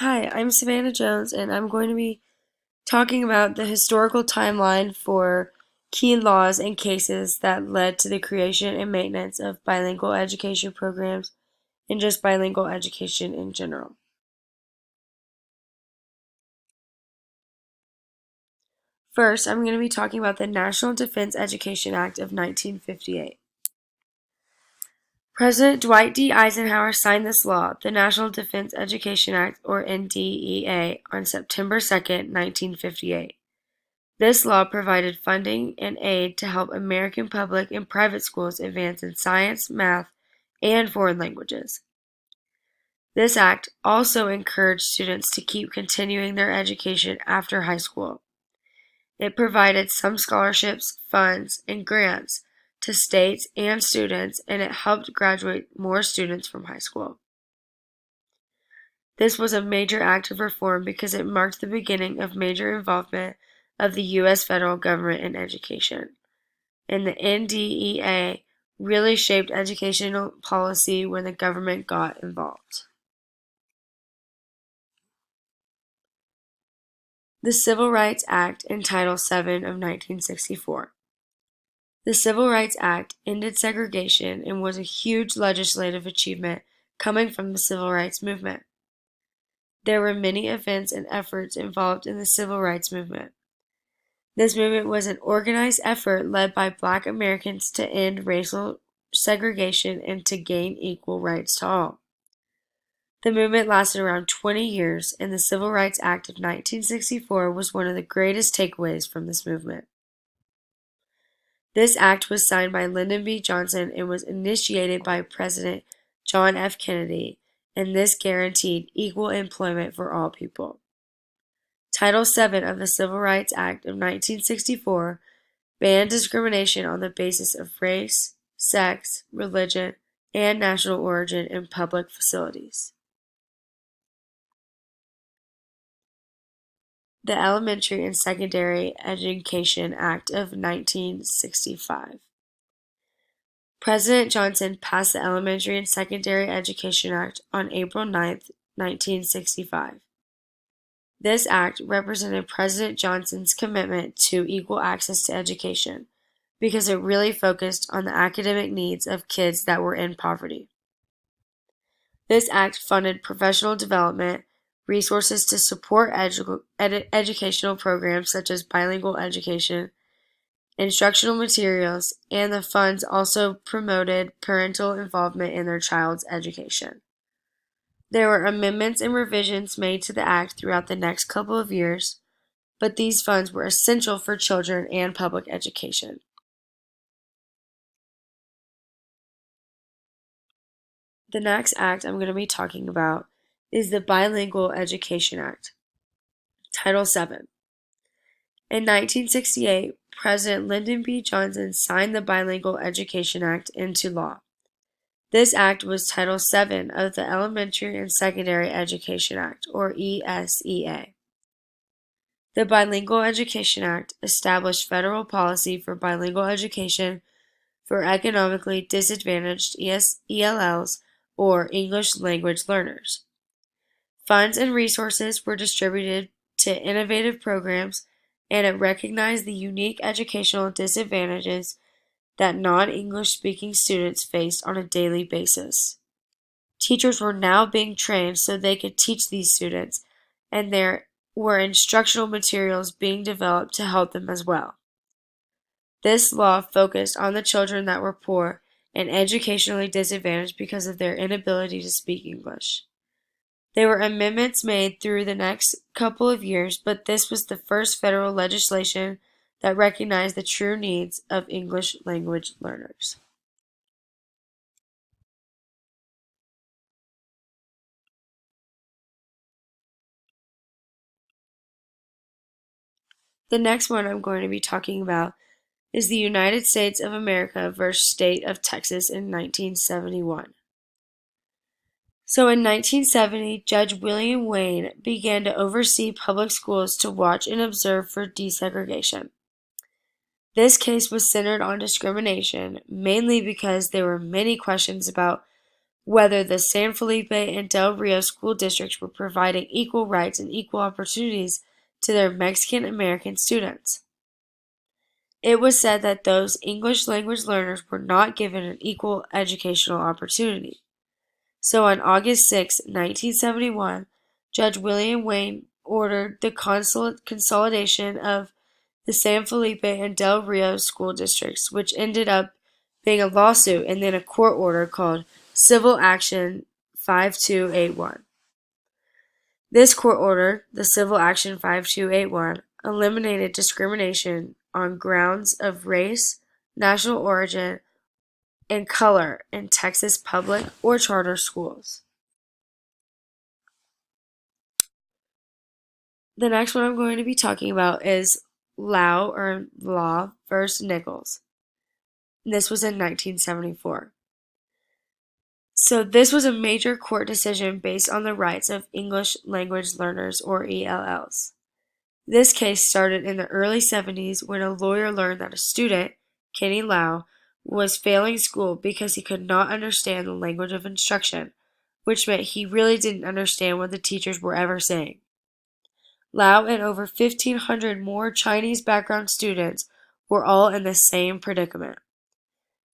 Hi, I'm Savannah Jones, and I'm going to be talking about the historical timeline for key laws and cases that led to the creation and maintenance of bilingual education programs and just bilingual education in general. First, I'm going to be talking about the National Defense Education Act of 1958. President Dwight D. Eisenhower signed this law, the National Defense Education Act, or NDEA, on September 2, 1958. This law provided funding and aid to help American public and private schools advance in science, math, and foreign languages. This act also encouraged students to keep continuing their education after high school. It provided some scholarships, funds, and grants to states and students, and it helped graduate more students from high school. This was a major act of reform because it marked the beginning of major involvement of the U.S. federal government in education. And the NDEA really shaped educational policy when the government got involved. The Civil Rights Act and Title VII of 1964. The Civil Rights Act ended segregation and was a huge legislative achievement coming from the civil rights movement. There were many events and efforts involved in the civil rights movement. This movement was an organized effort led by Black Americans to end racial segregation and to gain equal rights to all. The movement lasted around 20 years, and the Civil Rights Act of 1964 was one of the greatest takeaways from this movement. This act was signed by Lyndon B. Johnson and was initiated by President John F. Kennedy, and this guaranteed equal employment for all people. Title VII of the Civil Rights Act of 1964 banned discrimination on the basis of race, sex, religion, and national origin in public facilities. The Elementary and Secondary Education Act of 1965. President Johnson passed the Elementary and Secondary Education Act on April 9, 1965. This act represented President Johnson's commitment to equal access to education because it really focused on the academic needs of kids that were in poverty. This act funded professional development, resources to support educational programs such as bilingual education, instructional materials, and the funds also promoted parental involvement in their child's education. There were amendments and revisions made to the act throughout the next couple of years, but these funds were essential for children and public education. The next act I'm going to be talking about is the Bilingual Education Act, Title VII. In 1968, President Lyndon B. Johnson signed the Bilingual Education Act into law. This act was Title VII of the Elementary and Secondary Education Act, or ESEA. The Bilingual Education Act established federal policy for bilingual education for economically disadvantaged ELLs, or English language learners. Funds and resources were distributed to innovative programs, and it recognized the unique educational disadvantages that non-English speaking students faced on a daily basis. Teachers were now being trained so they could teach these students, and there were instructional materials being developed to help them as well. This law focused on the children that were poor and educationally disadvantaged because of their inability to speak English. There were amendments made through the next couple of years, but this was the first federal legislation that recognized the true needs of English language learners. The next one I'm going to be talking about is the United States of America versus State of Texas in 1971. So in 1970, Judge William Wayne began to oversee public schools to watch and observe for desegregation. This case was centered on discrimination, mainly because there were many questions about whether the San Felipe and Del Rio school districts were providing equal rights and equal opportunities to their Mexican American students. It was said that those English language learners were not given an equal educational opportunity. So on August 6, 1971, Judge William Wayne ordered the consolidation of the San Felipe and Del Rio school districts, which ended up being a lawsuit and then a court order called Civil Action 5281. This court order, the Civil Action 5281, eliminated discrimination on grounds of race, national origin, and color in Texas public or charter schools. The next one I'm going to be talking about is Law versus Nichols. This was in 1974. So this was a major court decision based on the rights of English language learners, or ELLs. This case started in the early 70s when a lawyer learned that a student, Kenny Lau, was failing school because he could not understand the language of instruction, which meant he really didn't understand what the teachers were ever saying. Lau and over 1,500 more Chinese background students were all in the same predicament.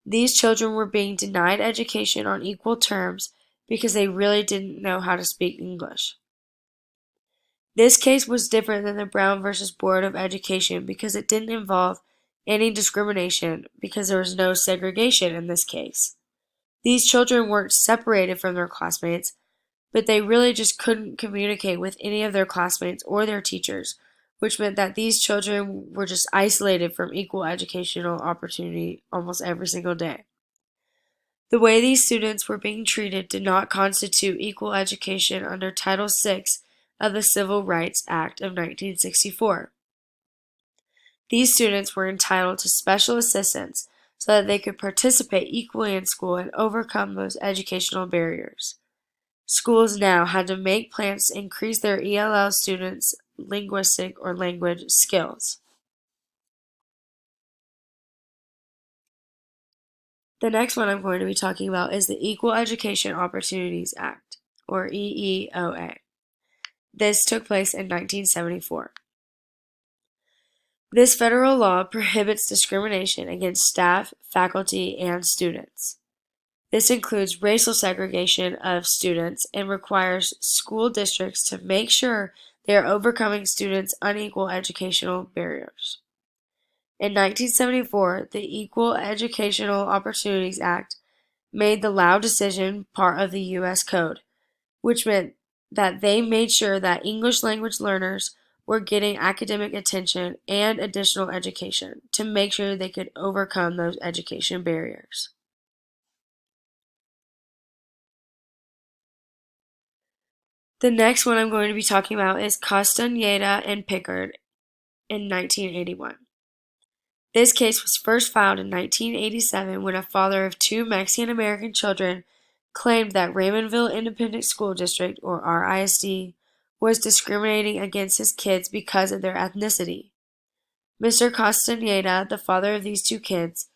These children were being denied education on equal terms because they really didn't know how to speak English. This case was different than the Brown versus Board of Education because it didn't involve any discrimination because there was no segregation in this case. These children weren't separated from their classmates, but they really just couldn't communicate with any of their classmates or their teachers, which meant that these children were just isolated from equal educational opportunity almost every single day. The way these students were being treated did not constitute equal education under Title VI of the Civil Rights Act of 1964. These students were entitled to special assistance so that they could participate equally in school and overcome those educational barriers. Schools now had to make plans to increase their ELL students' linguistic or language skills. The next one I'm going to be talking about is the Equal Education Opportunities Act, or EEOA. This took place in 1974. This federal law prohibits discrimination against staff, faculty, and students. This includes racial segregation of students and requires school districts to make sure they are overcoming students' unequal educational barriers. In 1974, the Equal Educational Opportunities Act made the Lau decision part of the U.S. Code, which meant that they made sure that English language learners were getting academic attention and additional education to make sure they could overcome those education barriers. The next one I'm going to be talking about is Castañeda and Pickard in 1981. This case was first filed in 1987 when a father of two Mexican American children claimed that Raymondville Independent School District, or RISD, was discriminating against his kids because of their ethnicity. Mr. Castañeda, the father of these two kids,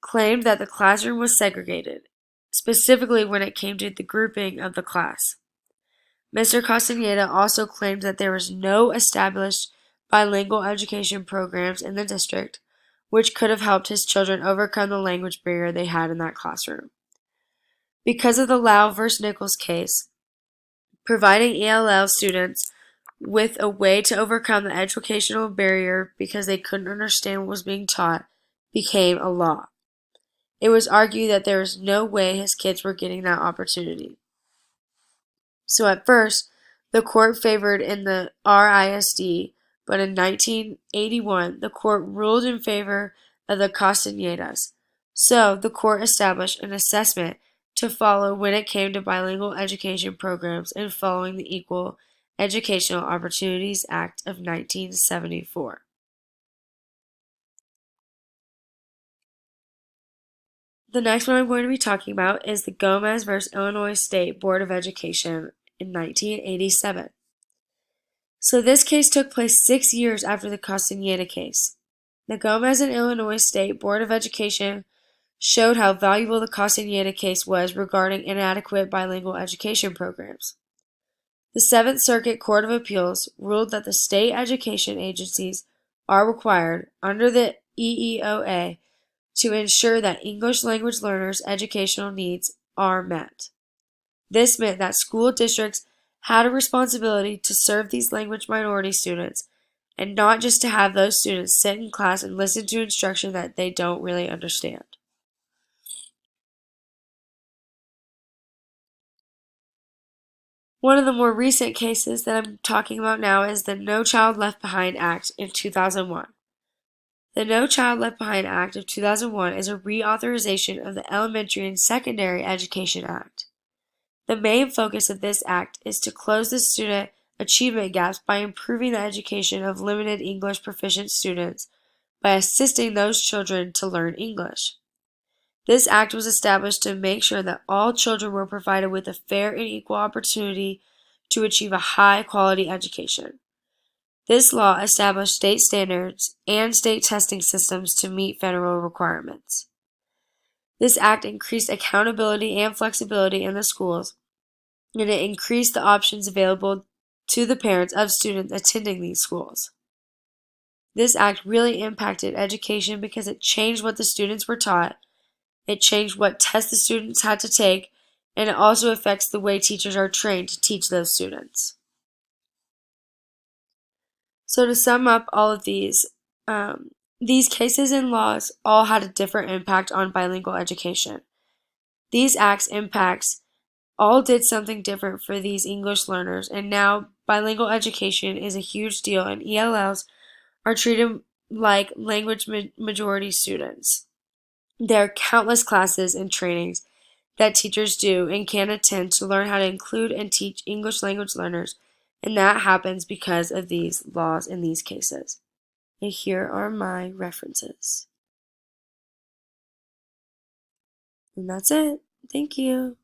claimed that the classroom was segregated, specifically when it came to the grouping of the class. Mr. Castañeda also claimed that there was no established bilingual education programs in the district, which could have helped his children overcome the language barrier they had in that classroom. Because of the Lau versus Nichols case, providing ELL students with a way to overcome the educational barrier because they couldn't understand what was being taught became a law. It was argued that there was no way his kids were getting that opportunity. So at first, the court favored in the RISD, but in 1981, the court ruled in favor of the Castañedas. So the court established an assessment to follow when it came to bilingual education programs and following the Equal Educational Opportunities Act of 1974. The next one I'm going to be talking about is the Gomez versus Illinois State Board of Education in 1987. So this case took place 6 years after the Castañeda case. The Gomez and Illinois State Board of Education showed how valuable the Castañeda case was regarding inadequate bilingual education programs. The Seventh Circuit Court of Appeals ruled that the state education agencies are required, under the EEOA, to ensure that English language learners' educational needs are met. This meant that school districts had a responsibility to serve these language minority students, and not just to have those students sit in class and listen to instruction that they don't really understand. One of the more recent cases that I'm talking about now is the No Child Left Behind Act in 2001. The No Child Left Behind Act of 2001 is a reauthorization of the Elementary and Secondary Education Act. The main focus of this act is to close the student achievement gaps by improving the education of limited English proficient students by assisting those children to learn English. This act was established to make sure that all children were provided with a fair and equal opportunity to achieve a high-quality education. This law established state standards and state testing systems to meet federal requirements. This act increased accountability and flexibility in the schools, and it increased the options available to the parents of students attending these schools. This act really impacted education because it changed what the students were taught, it changed what tests the students had to take, and it also affects the way teachers are trained to teach those students. So to sum up all of these cases and laws all had a different impact on bilingual education. These acts impacts all did something different for these English learners, and now bilingual education is a huge deal, and ELLs are treated like language majority students. There are countless classes and trainings that teachers do and can attend to learn how to include and teach English language learners, and that happens because of these laws in these cases. And here are my references. And that's it. Thank you.